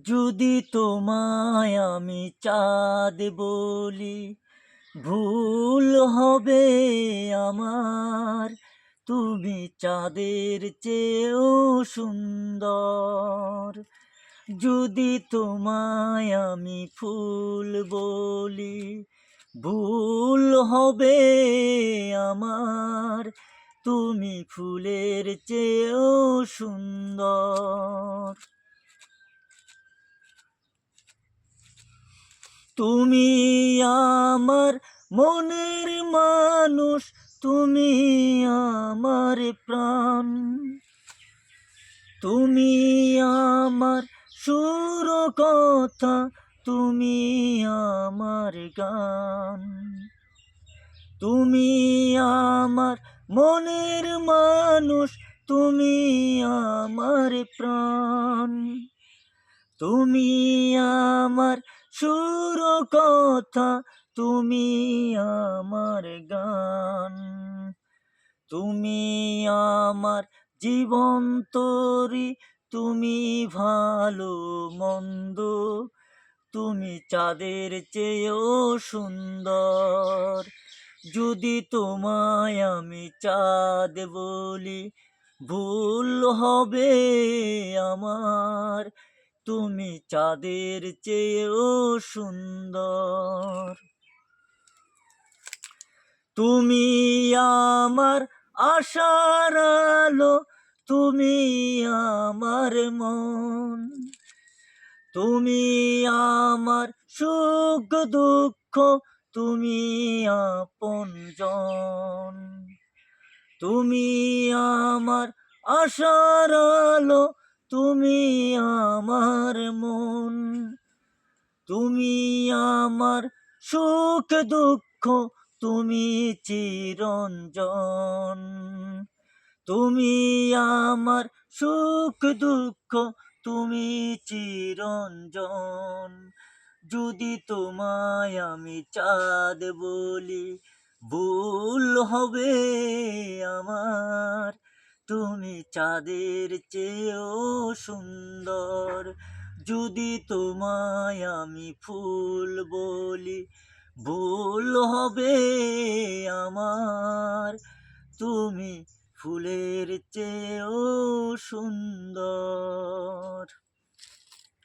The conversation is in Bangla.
যদি তোমায় আমি চাঁদ বলি, ভুল হবে আমার। তুমি চাঁদের চেয়েও সুন্দর। যদি তোমায় আমি ফুল বলি, ভুল হবে আমার। তুমি ফুলের চেয়েও সুন্দর। তুমি আমার মনের মানুষ, তুমি আমার প্রাণ। তুমি আমার সুর কথা, তুমি আমার গান। তুমি আমার মনের মানুষ, তুমি আমার প্রাণ। তুমি আমার সুর কথা, তুমি আমার গান। তুমি আমার জীবন তরি, তুমি ভালো মন্দ। তুমি চাঁদের চেয়েও সুন্দর। যদি তোমায় আমি চাঁদ বলি, ভুল হবে আমার। তুমি চাঁদের চেয়েও সুন্দর। তুমি আমার আশার আলো, তুমি আমার মন। তুমি আমার সুখ দুঃখ, তুমি আপনজন। তুমি আমার আশার আলো, তুমি আমার মন। তুমি আমার সুখ দুঃখ, তুমি চিরঞ্জন। তুমি আমার সুখ দুঃখ, তুমি চিরঞ্জন। যদি তোমায় আমি চাঁদ বলি, ভুল হবে আমার। তুমি চাঁদের চেয়েও সুন্দর। যদি তোমায় আমি ফুল বলি, ভুল হবে আমার। তুমি ফুলের চেয়েও সুন্দর।